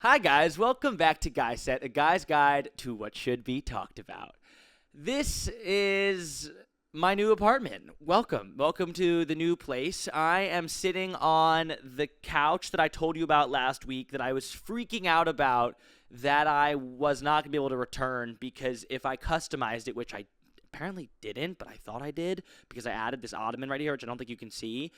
Hi, guys. Welcome back to Guy Set, a guy's guide to what should be talked about. This is my new apartment. Welcome. Welcome to the new place. I am sitting on the couch that I told you about last week that I was freaking out about that I was not going to be able to return because if I customized it, which I apparently didn't, but I thought I did because I added this ottoman right here, which I don't think you can see.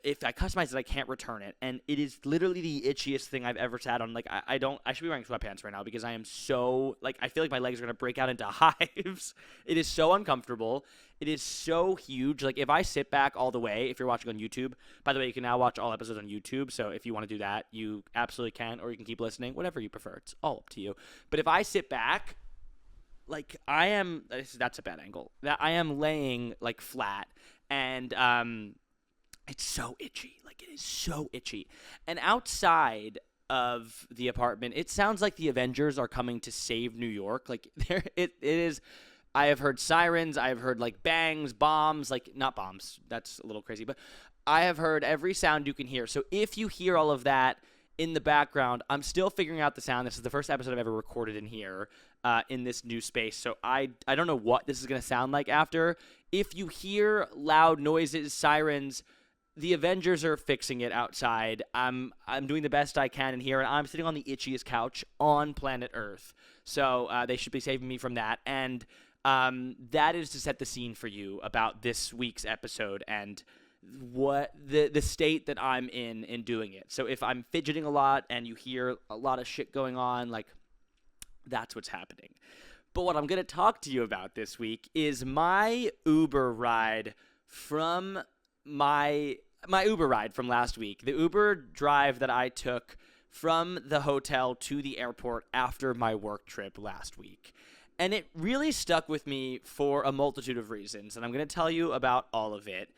If I customize it, I can't return it. And it is literally the itchiest thing I've ever sat on. Like, I should be wearing sweatpants right now because I am so, like, I feel like my legs are going to break out into hives. It is so uncomfortable. It is so huge. Like, if I sit back all the way, if you're watching on YouTube, by the way, you can now watch all episodes on YouTube. So if you want to do that, you absolutely can, or you can keep listening, whatever you prefer. It's all up to you. But if I sit back, like, that's a bad angle. That I am laying, like, flat. And, it's so itchy. Like, it is so itchy. And outside of the apartment, it sounds like the Avengers are coming to save New York. Like, it is. I have heard sirens. I have heard, like, bangs, bombs. Like, not bombs. That's a little crazy. But I have heard every sound you can hear. So if you hear all of that in the background, I'm still figuring out the sound. This is the first episode I've ever recorded in here, in this new space. So I don't know what this is going to sound like after. If you hear loud noises, sirens, the Avengers are fixing it outside. I'm doing the best I can in here, and I'm sitting on the itchiest couch on planet Earth. So they should be saving me from that. And that is to set the scene for you about this week's episode and what the state that I'm in doing it. So if I'm fidgeting a lot and you hear a lot of shit going on, like, that's what's happening. But what I'm going to talk to you about this week is my Uber ride from my Uber ride from last week, the Uber drive that I took from the hotel to the airport after my work trip last week. And it really stuck with me for a multitude of reasons, and I'm going to tell you about all of it.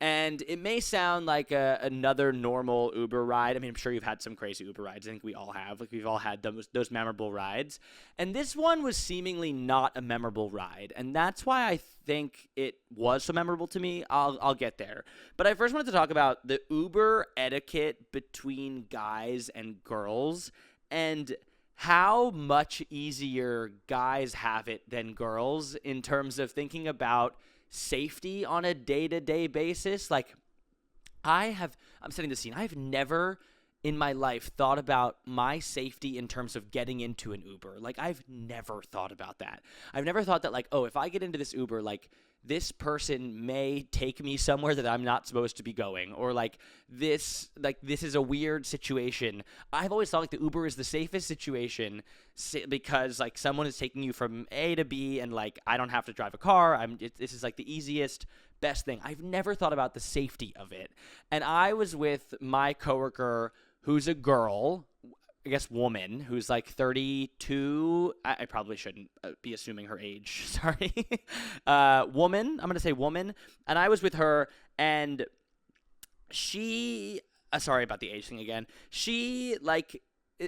And it may sound like another normal Uber ride. I mean, I'm sure you've had some crazy Uber rides. I think we all have. Like, we've all had those memorable rides. And this one was seemingly not a memorable ride. And that's why I think it was so memorable to me. I'll get there. But I first wanted to talk about the Uber etiquette between guys and girls and how much easier guys have it than girls in terms of thinking about safety on a day-to-day basis. Like, I'm setting the scene. I've never in my life thought about my safety in terms of getting into an Uber. Like, I've never thought about that. I've never thought that, like, oh, if I get into this Uber, like, this person may take me somewhere that I'm not supposed to be going, or like this is a weird situation. I've always thought like the Uber is the safest situation because like someone is taking you from A to B, and like I don't have to drive a car. This is like the easiest, best thing. I've never thought about the safety of it, and I was with my coworker who's a girl. I guess woman who's like 32. I probably shouldn't be assuming her age. Sorry. Woman. I'm going to say woman. And I was with her, and she, sorry about the age thing again. She like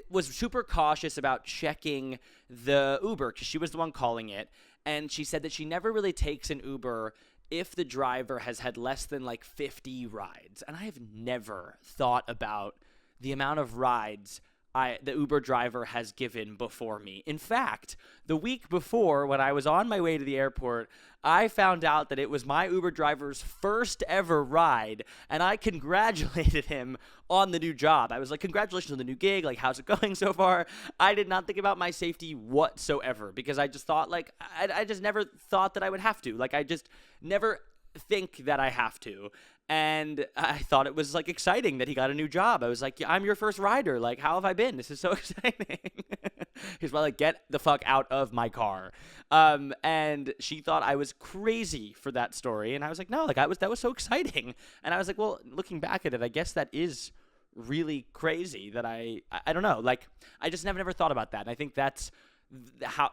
was super cautious about checking the Uber because she was the one calling it. And she said that she never really takes an Uber if the driver has had less than like 50 rides. And I have never thought about the amount of rides the Uber driver has given before me. In fact, the week before, when I was on my way to the airport, I found out that it was my Uber driver's first ever ride, and I congratulated him on the new job. I was like, congratulations on the new gig, like, how's it going so far? I did not think about my safety whatsoever, because I just thought, like, I just never thought that I would have to. Like, I just never think that I have to. And I thought it was like exciting that he got a new job. I was like, yeah, I'm your first rider. Like, how have I been? This is so exciting. He's like, get the fuck out of my car. And she thought I was crazy for that story. And I was like, no, like that was so exciting. And I was like, well, looking back at it, I guess that is really crazy that I don't know. Like, I just never thought about that. And I think that's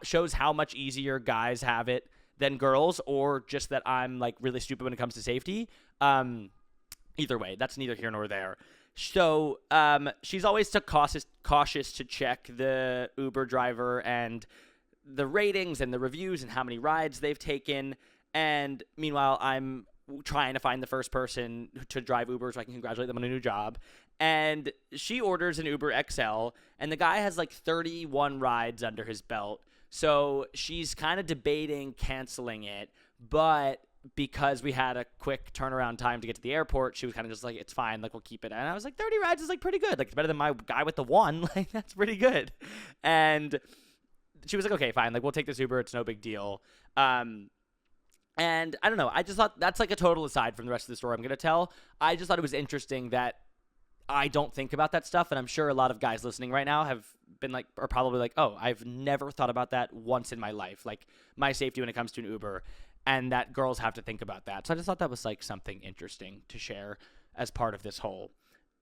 shows how much easier guys have it than girls, or just that I'm like really stupid when it comes to safety. Either way, that's neither here nor there. So she's always cautious to check the Uber driver and the ratings and the reviews and how many rides they've taken. And meanwhile, I'm trying to find the first person to drive Uber so I can congratulate them on a new job. And she orders an Uber XL, and the guy has like 31 rides under his belt. So she's kind of debating canceling it, but because we had a quick turnaround time to get to the airport, she was kind of just like, it's fine, like, we'll keep it. And I was like, 30 rides is like pretty good. Like, it's better than my guy with the one. Like, that's pretty good. And she was like, okay, fine. Like, we'll take this Uber. It's no big deal. And I don't know. I just thought that's like a total aside from the rest of the story I'm going to tell. I just thought it was interesting that I don't think about that stuff. And I'm sure a lot of guys listening right now have been like, are probably like, oh, I've never thought about that once in my life. Like, my safety when it comes to an Uber. And that girls have to think about that. So I just thought that was like something interesting to share as part of this whole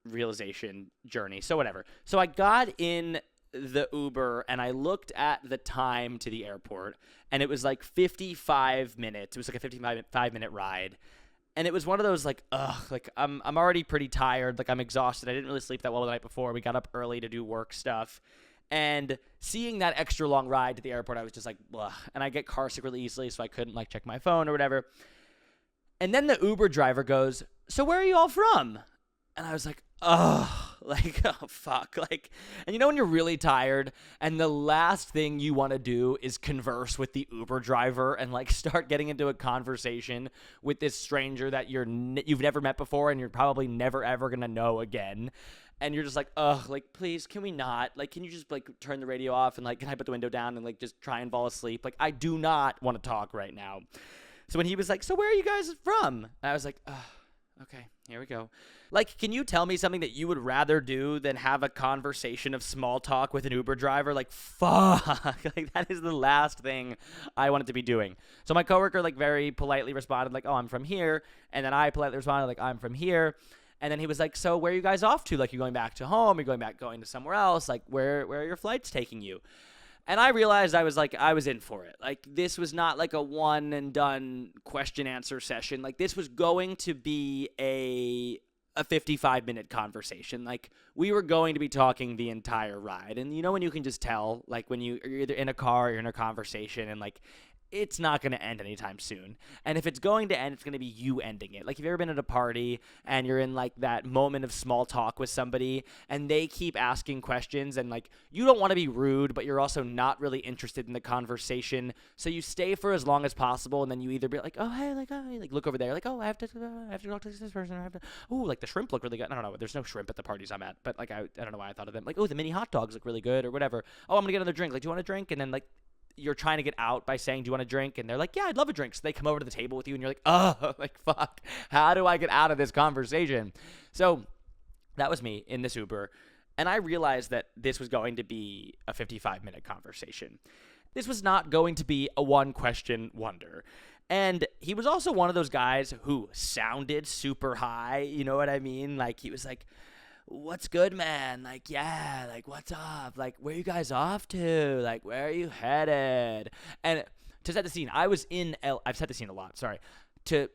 realization journey. So whatever. So I got in the Uber and I looked at the time to the airport, and it was like 55 minutes. It was like a 55-minute ride. And it was one of those like, like I'm already pretty tired. Like, I'm exhausted. I didn't really sleep that well the night before. We got up early to do work stuff. And seeing that extra long ride to the airport, I was just like, blah. And I get car sick really easily, so I couldn't like check my phone or whatever. And then the Uber driver goes, so where are you all from? And I was like, like, oh, fuck. Like, and you know when you're really tired and the last thing you want to do is converse with the Uber driver and like start getting into a conversation with this stranger that you've never met before and you're probably never ever going to know again. And you're just like, like, please, can we not? Like, can you just, like, turn the radio off and, like, can I put the window down and, like, just try and fall asleep? Like, I do not want to talk right now. So when he was like, so where are you guys from? And I was like, okay, here we go. Like, can you tell me something that you would rather do than have a conversation of small talk with an Uber driver? Like, fuck. Like, that is the last thing I wanted to be doing. So my coworker, like, very politely responded, like, oh, I'm from here. And then I politely responded, like, I'm from here. And then he was like, so where are you guys off to? Like, you're going back to home? You're going to somewhere else? Like, where are your flights taking you? And I realized I was in for it. Like, this was not like a one and done question answer session. Like, this was going to be a 55-minute conversation. Like, we were going to be talking the entire ride. And you know when you can just tell, like, when you're either in a car or you're in a conversation and, like, it's not going to end anytime soon. And if it's going to end, it's going to be you ending it. Like, if you've ever been at a party and you're in, like, that moment of small talk with somebody and they keep asking questions and, like, you don't want to be rude, but you're also not really interested in the conversation. So you stay for as long as possible, and then you either be like, oh, hey, like, oh, like, look over there. Like, oh, I have to talk to this person. I have to, ooh, like, the shrimp look really good. I don't know. There's no shrimp at the parties I'm at, but, like, I don't know why I thought of them. Like, oh, the mini hot dogs look really good or whatever. Oh, I'm going to get another drink. Like, do you want a drink? And then, like, you're trying to get out by saying, do you want a drink? And they're like, yeah, I'd love a drink. So they come over to the table with you and you're like, oh, like, fuck, how do I get out of this conversation? So that was me in this Uber. And I realized that this was going to be a 55-minute conversation. This was not going to be a one-question wonder. And he was also one of those guys who sounded super high. You know what I mean? Like, he was like, what's good, man? Like, yeah, like, what's up? Like, where you guys off to? Like, where are you headed? And to set the scene, I've set the scene a lot, sorry. To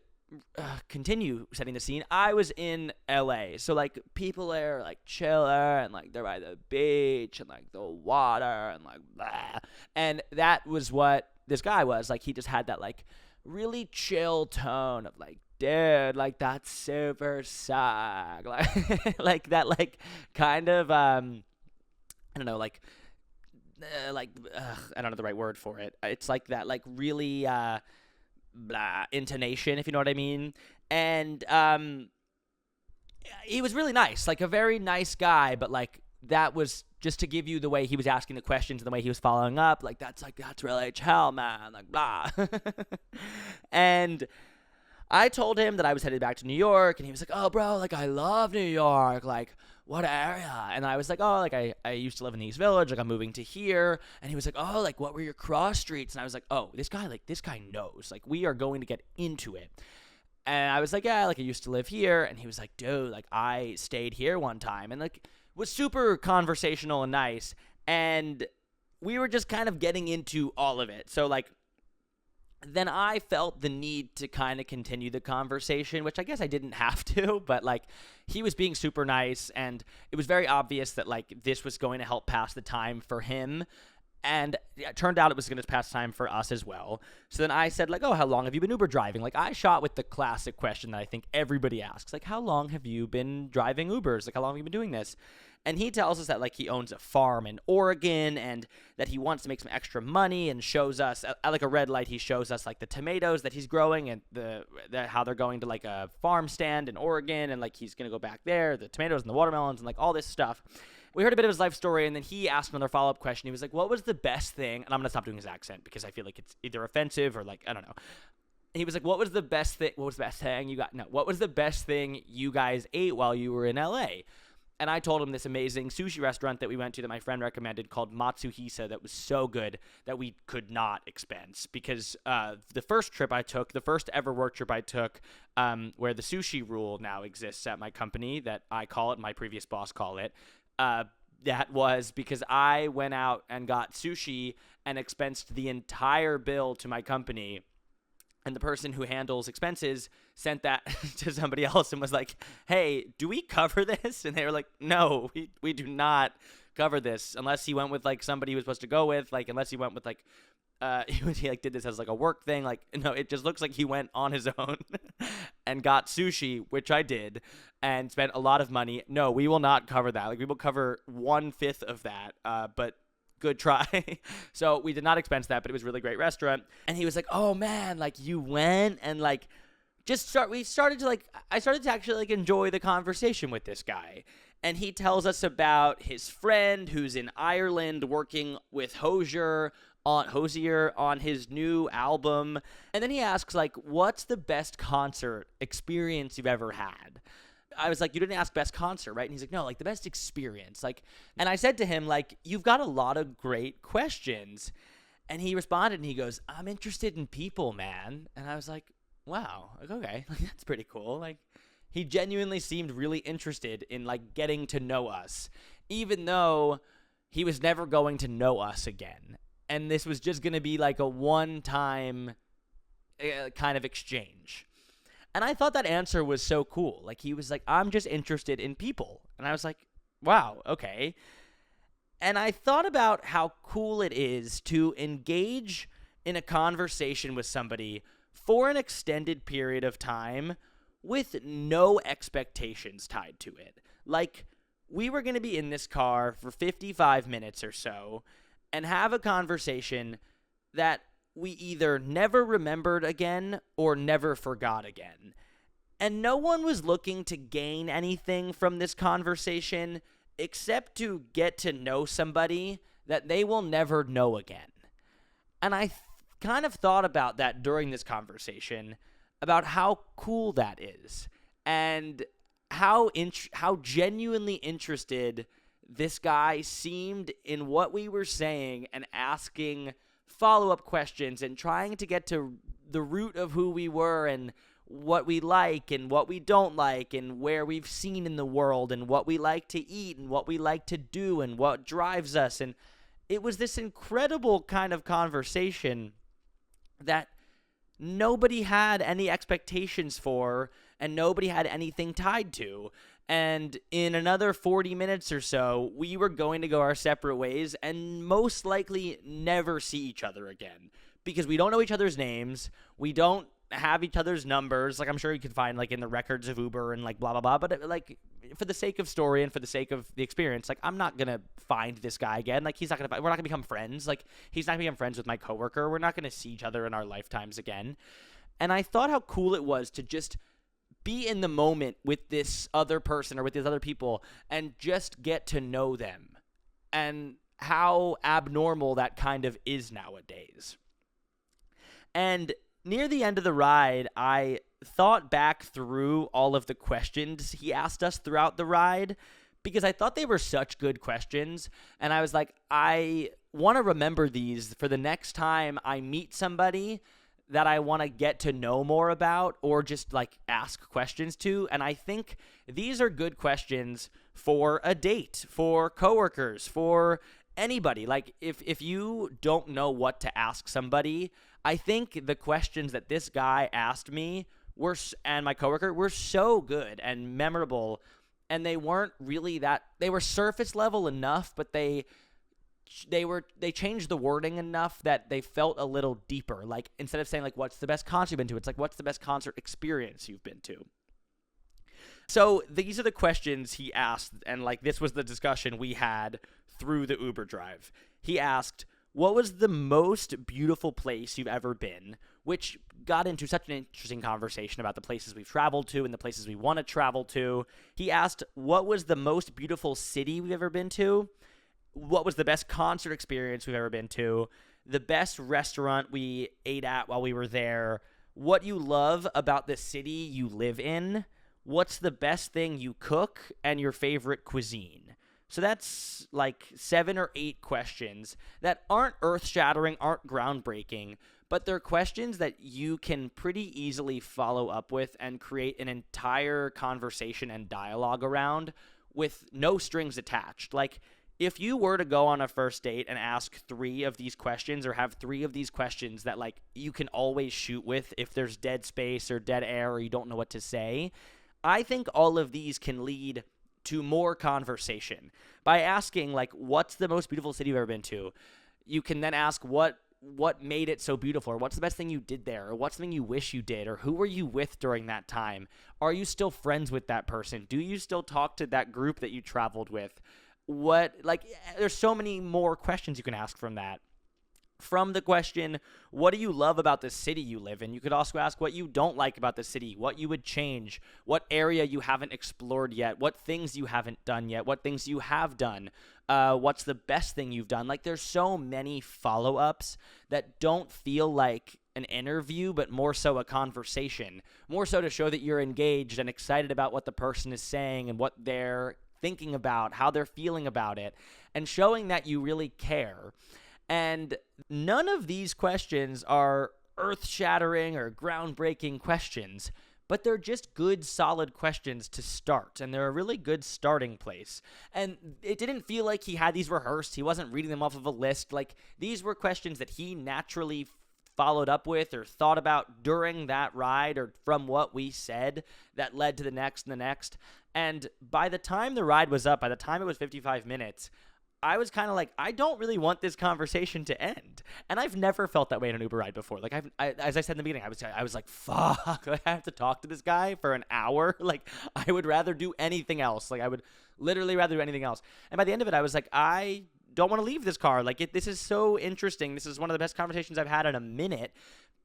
continue setting the scene, I was in LA. So, like, people there are, like, chiller, and, like, they're by the beach, and, like, the water, and, like, blah. And that was what this guy was. Like, he just had that, like, really chill tone of, like, dude, like, that's super suck. Like, like that, like, kind of, I don't know, like, I don't know the right word for it. It's like that, like, really, blah, intonation, if you know what I mean. And, he was really nice, like, a very nice guy, but, like, that was just to give you the way he was asking the questions and the way he was following up. Like, that's really chill, man, like, blah. And I told him that I was headed back to New York, and he was like, oh, bro, like, I love New York, like, what area? And I was like, oh, like, I used to live in the East Village, like, I'm moving to here. And he was like, oh, like, what were your cross streets? And I was like, oh, this guy knows, like, we are going to get into it. And I was like, yeah, like, I used to live here. And he was like, dude, like, I stayed here one time, and, like, was super conversational and nice. And we were just kind of getting into all of it. So, like, then I felt the need to kind of continue the conversation, which I guess I didn't have to, but, like, he was being super nice, and it was very obvious that, like, this was going to help pass the time for him. And it turned out it was going to pass time for us as well. So then I said, like, oh, how long have you been Uber driving? Like, I shot with the classic question that I think everybody asks. Like, how long have you been driving Ubers? Like, how long have you been doing this? And he tells us that, like, he owns a farm in Oregon and that he wants to make some extra money, and shows us, at like a red light, he shows us, like, the tomatoes that he's growing and how they're going to, like, a farm stand in Oregon, and, like, he's going to go back there, the tomatoes and the watermelons and, like, all this stuff. We heard a bit of his life story, and then he asked another follow-up question. He was like, what was the best thing? And I'm going to stop doing his accent because I feel like it's either offensive or, like, I don't know. He was like, what was the best thing? What was the best thing you got? No, what was the best thing you guys ate while you were in LA? And I told him this amazing sushi restaurant that we went to that my friend recommended called Matsuhisa that was so good that we could not expense, because the first trip I took, the first ever work trip I took, where the sushi rule now exists at my company that I call it, my previous boss call it, that was because I went out and got sushi and expensed the entire bill to my company. And the person who handles expenses sent that to somebody else and was like, hey, do we cover this? And they were like, no, we do not cover this, unless he went with, like, somebody he was supposed to go with, like, unless he went with, like, he like did this as like a work thing. Like, no, it just looks like he went on his own and got sushi, which I did, and spent a lot of money. No, we will not cover that. Like, we will cover 1/5 of that, but good try. So we did not expense that, but it was a really great restaurant. And he was like, oh man, like, you went, and like, I started to actually, like, enjoy the conversation with this guy. And he tells us about his friend who's in Ireland working with Hosier on his new album. And then he asks, like, what's the best concert experience you've ever had? I was like, you didn't ask best concert, right? And he's like, no, like, the best experience. Like, and I said to him, like, you've got a lot of great questions. And he responded and he goes, I'm interested in people, man. And I was like, wow, like, okay, like, that's pretty cool. Like, he genuinely seemed really interested in, like, getting to know us, even though he was never going to know us again. And this was just going to be like a one-time kind of exchange. And I thought that answer was so cool. Like, he was like, I'm just interested in people. And I was like, wow, okay. And I thought about how cool it is to engage in a conversation with somebody for an extended period of time with no expectations tied to it. Like, we were going to be in this car for 55 minutes or so and have a conversation that we either never remembered again or never forgot again. And no one was looking to gain anything from this conversation except to get to know somebody that they will never know again. And I kind of thought about that during this conversation, about how cool that is and how genuinely interested this guy seemed in what we were saying, and asking follow-up questions and trying to get to the root of who we were and what we like and what we don't like and where we've seen in the world and what we like to eat and what we like to do and what drives us. And it was this incredible kind of conversation that nobody had any expectations for and nobody had anything tied to. And in another 40 minutes or so, we were going to go our separate ways and most likely never see each other again, because we don't know each other's names. We don't have each other's numbers. Like, I'm sure you can find, like, in the records of Uber and, like, blah, blah, blah. But, like, for the sake of story and for the sake of the experience, like, I'm not going to find this guy again. Like, we're not going to become friends. Like, he's not going to become friends with my coworker. We're not going to see each other in our lifetimes again. And I thought how cool it was to just be in the moment with this other person or with these other people and just get to know them, and how abnormal that kind of is nowadays. And near the end of the ride, I thought back through all of the questions he asked us throughout the ride, because I thought they were such good questions. And I was like, I want to remember these for the next time I meet somebody that I want to get to know more about or just, like, ask questions to. And I think these are good questions for a date, for coworkers, for anybody. Like, if you don't know what to ask somebody, I think the questions that this guy asked me and my coworker were so good and memorable, and they weren't really they were surface level enough, but they they changed the wording enough that they felt a little deeper. Like, instead of saying like, what's the best concert you've been to, it's like, what's the best concert experience you've been to? So these are the questions he asked, and like, this was the discussion we had through the Uber drive. He asked, what was the most beautiful place you've ever been? Which got into such an interesting conversation about the places we've traveled to and the places we want to travel to. He asked, what was the most beautiful city we've ever been to? What was the best concert experience we've ever been to? The best restaurant we ate at while we were there? What you love about the city you live in? What's the best thing you cook? And your favorite cuisine? So that's like 7 or 8 questions that aren't earth-shattering, aren't groundbreaking, but they're questions that you can pretty easily follow up with and create an entire conversation and dialogue around with no strings attached. Like, if you were to go on a first date and ask 3 of these questions, or have 3 of these questions that like you can always shoot with if there's dead space or dead air or you don't know what to say, I think all of these can lead to more conversation. By asking like, what's the most beautiful city you've ever been to, you can then ask what made it so beautiful, or what's the best thing you did there, or what's something you wish you did, or who were you with during that time? Are you still friends with that person? Do you still talk to that group that you traveled with? There's so many more questions you can ask from that. From the question, what do you love about the city you live in? You could also ask what you don't like about the city, what you would change, what area you haven't explored yet, what things you haven't done yet, what things you have done, what's the best thing you've done. Like, there's so many follow-ups that don't feel like an interview, but more so a conversation, more so to show that you're engaged and excited about what the person is saying and what they're thinking about, how they're feeling about it, and showing that you really care. And none of these questions are earth-shattering or groundbreaking questions, but they're just good, solid questions to start, and they're a really good starting place. And it didn't feel like he had these rehearsed. He wasn't reading them off of a list. Like, these were questions that he naturally followed up with or thought about during that ride, or from what we said that led to the next and the next. And by the time the ride was up, by the time it was 55 minutes, I was kind of like, I don't really want this conversation to end. And I've never felt that way in an Uber ride before. Like, as I said in the beginning, I was like, fuck, I have to talk to this guy for an hour. Like, I would rather do anything else. Like, I would literally rather do anything else. And by the end of it, I was like, I don't want to leave this car. Like, this is so interesting. This is one of the best conversations I've had in a minute,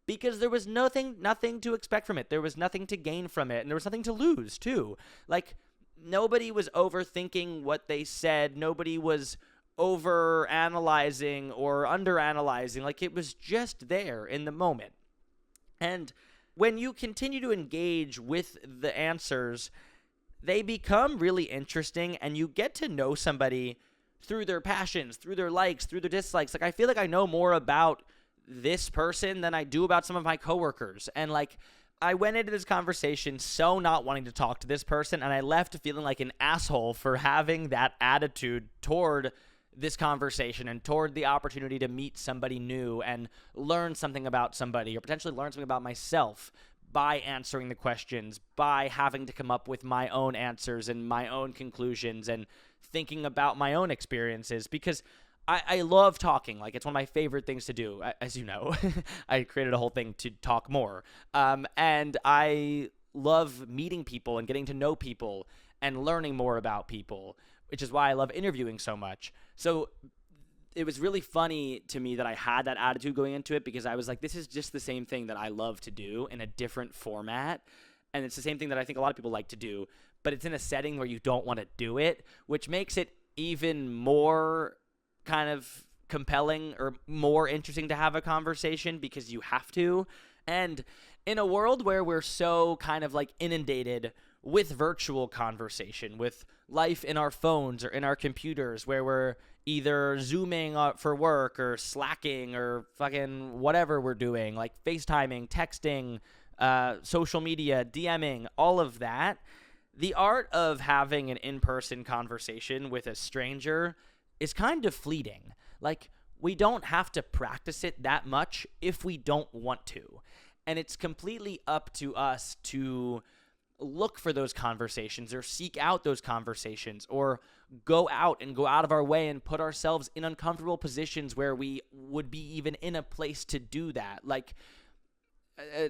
because there was nothing to expect from it. There was nothing to gain from it. And there was nothing to lose, too. Like, nobody was overthinking what they said. Nobody was over-analyzing or under-analyzing. Like, it was just there in the moment. And when you continue to engage with the answers, they become really interesting, and you get to know somebody through their passions, through their likes, through their dislikes. Like, I feel like I know more about this person than I do about some of my coworkers. And like, I went into this conversation so not wanting to talk to this person, and I left feeling like an asshole for having that attitude toward this conversation and toward the opportunity to meet somebody new and learn something about somebody, or potentially learn something about myself by answering the questions, by having to come up with my own answers and my own conclusions and thinking about my own experiences, because I love talking. Like, it's one of my favorite things to do. As you know, I created a whole thing to talk more. And I love meeting people and getting to know people and learning more about people, which is why I love interviewing so much. So it was really funny to me that I had that attitude going into it, because I was like, this is just the same thing that I love to do in a different format. And it's the same thing that I think a lot of people like to do, but it's in a setting where you don't want to do it, which makes it even more kind of compelling or more interesting to have a conversation, because you have to. And in a world where we're so kind of like inundated with virtual conversation, with life in our phones or in our computers, where we're either Zooming for work or Slacking or fucking whatever we're doing, like FaceTiming, texting, social media, DMing, all of that, the art of having an in-person conversation with a stranger is kind of fleeting. Like, we don't have to practice it that much if we don't want to. And it's completely up to us to look for those conversations or seek out those conversations or go out of our way and put ourselves in uncomfortable positions where we would be even in a place to do that. Like,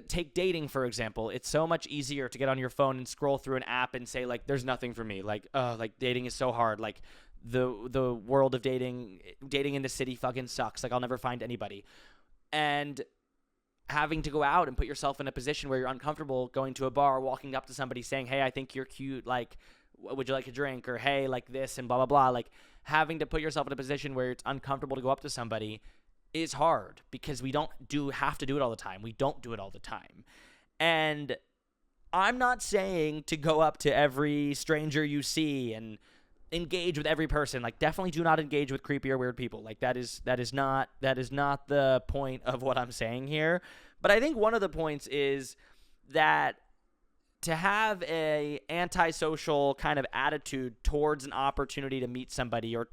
take dating, for example. It's so much easier to get on your phone and scroll through an app and say, like, there's nothing for me. Like, dating is so hard. Like, the world of dating in the city fucking sucks. Like, I'll never find anybody. And having to go out and put yourself in a position where you're uncomfortable going to a bar, walking up to somebody saying, hey, I think you're cute. Like, would you like a drink? Or, hey, like this and blah, blah, blah. Like, having to put yourself in a position where it's uncomfortable to go up to somebody is hard because we don't have to do it all the time. We don't do it all the time. And I'm not saying to go up to every stranger you see and engage with every person. Like, definitely do not engage with creepy or weird people. Like, that is not the point of what I'm saying here. But I think one of the points is that to have a antisocial kind of attitude towards an opportunity to meet somebody, or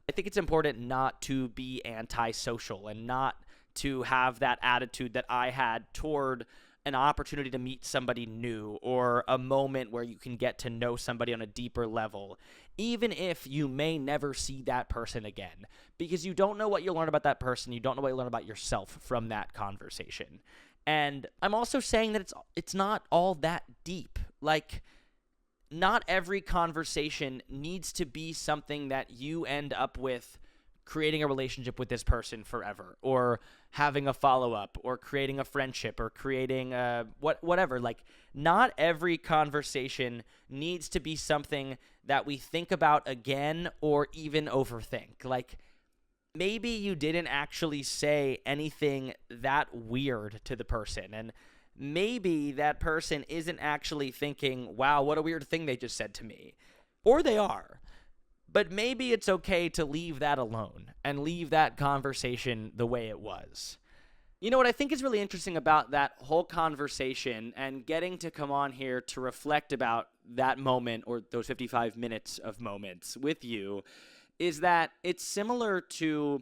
I think it's important not to be antisocial and not to have that attitude that I had toward an opportunity to meet somebody new or a moment where you can get to know somebody on a deeper level, even if you may never see that person again, because you don't know what you'll learn about that person. You don't know what you'll learn about yourself from that conversation. And I'm also saying that it's not all that deep. Like, not every conversation needs to be something that you end up with creating a relationship with this person forever, or having a follow-up, or creating a friendship, or creating whatever. Like, not every conversation needs to be something that we think about again or even overthink. Like, maybe you didn't actually say anything that weird to the person, and maybe that person isn't actually thinking, wow, what a weird thing they just said to me. Or they are. But maybe it's okay to leave that alone and leave that conversation the way it was. You know what I think is really interesting about that whole conversation and getting to come on here to reflect about that moment, or those 55 minutes of moments with you, is that it's similar to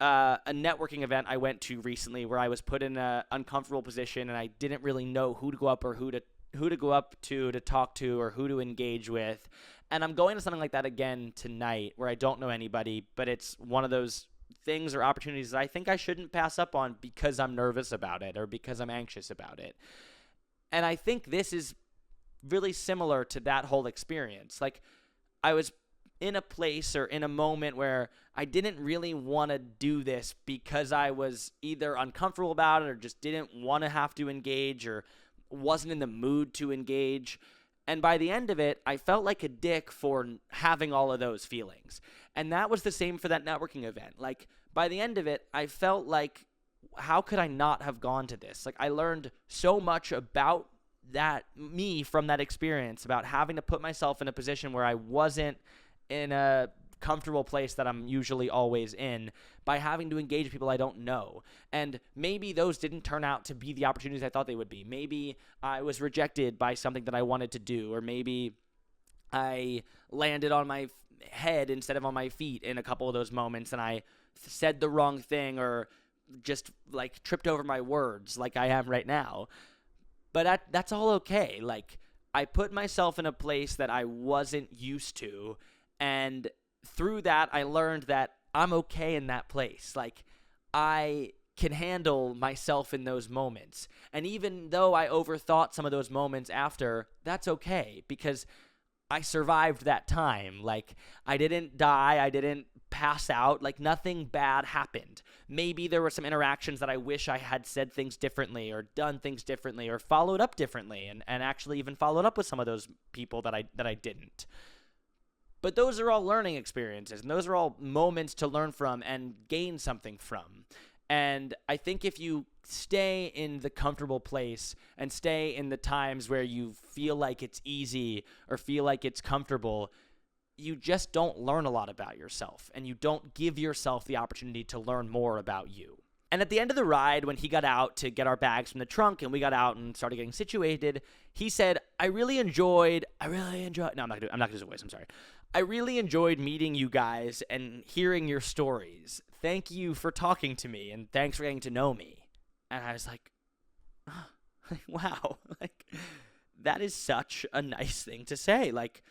a networking event I went to recently where I was put in an uncomfortable position and I didn't really know who to go up or who to go up to talk to, or who to engage with. And I'm going to something like that again tonight where I don't know anybody, but it's one of those things or opportunities that I think I shouldn't pass up on because I'm nervous about it or because I'm anxious about it. And I think this is really similar to that whole experience. Like, I was in a place or in a moment where I didn't really want to do this because I was either uncomfortable about it or just didn't want to have to engage or wasn't in the mood to engage. And by the end of it, I felt like a dick for having all of those feelings. And that was the same for that networking event. Like, by the end of it, I felt like, how could I not have gone to this? Like, I learned so much about me from that experience, about having to put myself in a position where I wasn't in a comfortable place that I'm usually always in, by having to engage people I don't know. And maybe those didn't turn out to be the opportunities I thought they would be. Maybe I was rejected by something that I wanted to do, or maybe I landed on my head instead of on my feet in a couple of those moments and I said the wrong thing, or just like tripped over my words like I am right now. But that's all okay. Like, I put myself in a place that I wasn't used to, and through that, I learned that I'm okay in that place. Like, I can handle myself in those moments. And even though I overthought some of those moments after, that's okay, because I survived that time. Like, I didn't die. I didn't pass out. Like, nothing bad happened. Maybe there were some interactions that I wish I had said things differently, or done things differently, or followed up differently, and actually even followed up with some of those people that I didn't. But those are all learning experiences, and those are all moments to learn from and gain something from. And I think if you stay in the comfortable place and stay in the times where you feel like it's easy or feel like it's comfortable, you just don't learn a lot about yourself, and you don't give yourself the opportunity to learn more about you. And at the end of the ride, when he got out to get our bags from the trunk and we got out and started getting situated, he said, I really enjoyed, no, I'm not gonna do his voice, I'm sorry. I really enjoyed meeting you guys and hearing your stories. Thank you for talking to me, and thanks for getting to know me. And I was like, oh, wow, like, that is such a nice thing to say. Like,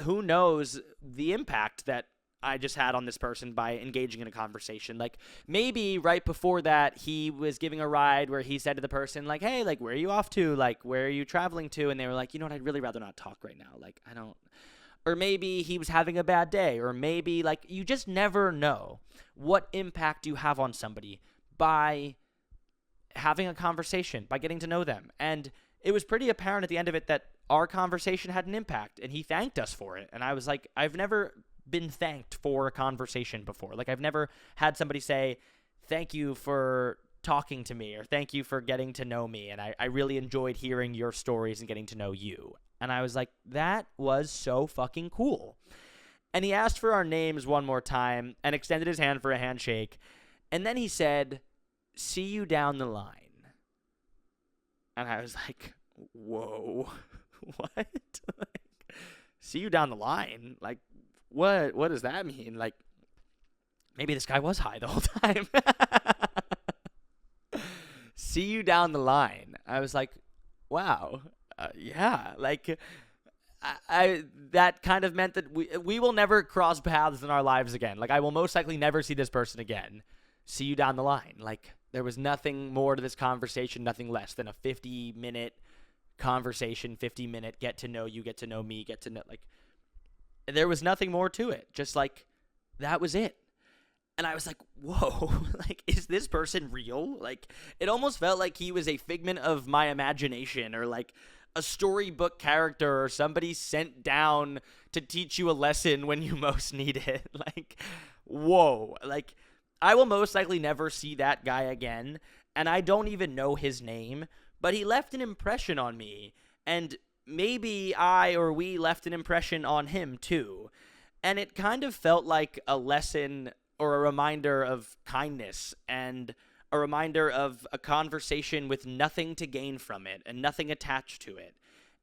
who knows the impact that I just had on this person by engaging in a conversation. Like, maybe right before that, he was giving a ride where he said to the person, like, hey, like, where are you off to? Like, where are you traveling to? And they were like, you know what, I'd really rather not talk right now. Like, I don't. Or maybe he was having a bad day. Or maybe, like, you just never know what impact you have on somebody by having a conversation, by getting to know them. And it was pretty apparent at the end of it that our conversation had an impact, and he thanked us for it. And I was like, I've never been thanked for a conversation before. Like, I've never had somebody say, thank you for talking to me, or thank you for getting to know me, and I really enjoyed hearing your stories and getting to know you. And I was like, that was so fucking cool. And he asked for our names one more time and extended his hand for a handshake. And then he said, see you down the line. And I was like, whoa, what? Like, see you down the line? Like, what does that mean? Like, maybe this guy was high the whole time. See you down the line. I was like, wow, yeah. Like, I that kind of meant that we will never cross paths in our lives again. Like, I will most likely never see this person again. See you down the line. Like, there was nothing more to this conversation, nothing less than a 50-minute conversation, 50-minute get to know you, get to know me, get to know, like, there was nothing more to it. Just like, that was it. And I was like, whoa, like, is this person real? Like, it almost felt like he was a figment of my imagination, or like a storybook character, or somebody sent down to teach you a lesson when you most need it. Like, whoa. Like, I will most likely never see that guy again, and I don't even know his name, but he left an impression on me, and maybe I or we left an impression on him too. And it kind of felt like a lesson or a reminder of kindness, and a reminder of a conversation with nothing to gain from it and nothing attached to it.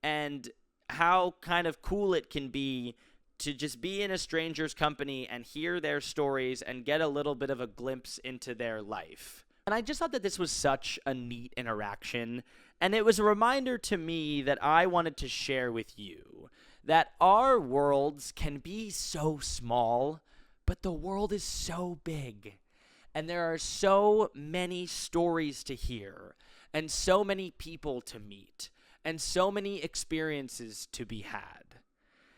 And how kind of cool it can be to just be in a stranger's company and hear their stories and get a little bit of a glimpse into their life. And I just thought that this was such a neat interaction. And it was a reminder to me that I wanted to share with you, that our worlds can be so small, but the world is so big. And there are so many stories to hear, and so many people to meet, and so many experiences to be had.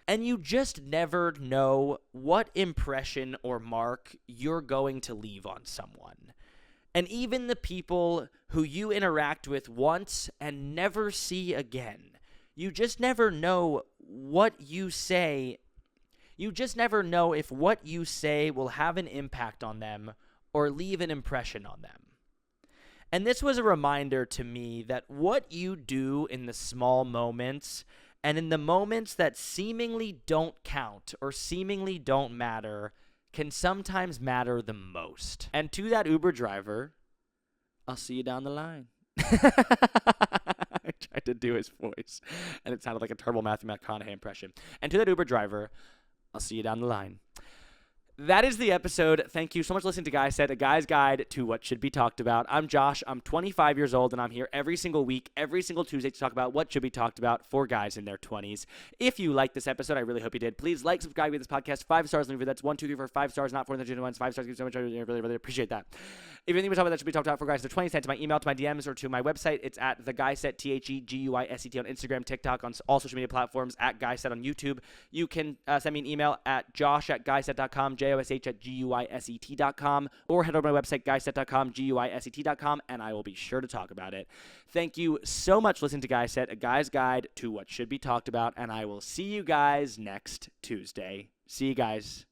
And you just never know what impression or mark you're going to leave on someone. And even the people who you interact with once and never see again, you just never know what you say. You just never know if what you say will have an impact on them or leave an impression on them. And this was a reminder to me that what you do in the small moments, and in the moments that seemingly don't count or seemingly don't matter, can sometimes matter the most. And to that Uber driver, I'll see you down the line. I tried to do his voice, and it sounded like a terrible Matthew McConaughey impression. And to that Uber driver, I'll see you down the line. That is the episode. Thank you so much for listening to Guy Said, a guy's guide to what should be talked about. I'm Josh. I'm 25 years old, and I'm here every single week, every single Tuesday to talk about what should be talked about for guys in their 20s. If you liked this episode, I really hope you did. Please like, subscribe to this podcast. 5 stars, leave it. That's 1, 2, 3, 4, 5 stars, not 4 than 5 stars. Thank you so much. I really, really appreciate that. If you think we talk about that should be talked about for guys in their 20s, send it to my email, to my DMs, or to my website. It's at theguyset, TheGuyset on Instagram, TikTok, on all social media platforms, at Guyset on YouTube. You can send me an email at josh@guyset.com, josh@guyset.com, or head over to my website, guyset.com, guyset.com, and I will be sure to talk about it. Thank you so much for listening to Guy Set, a guy's guide to what should be talked about, and I will see you guys next Tuesday. See you guys.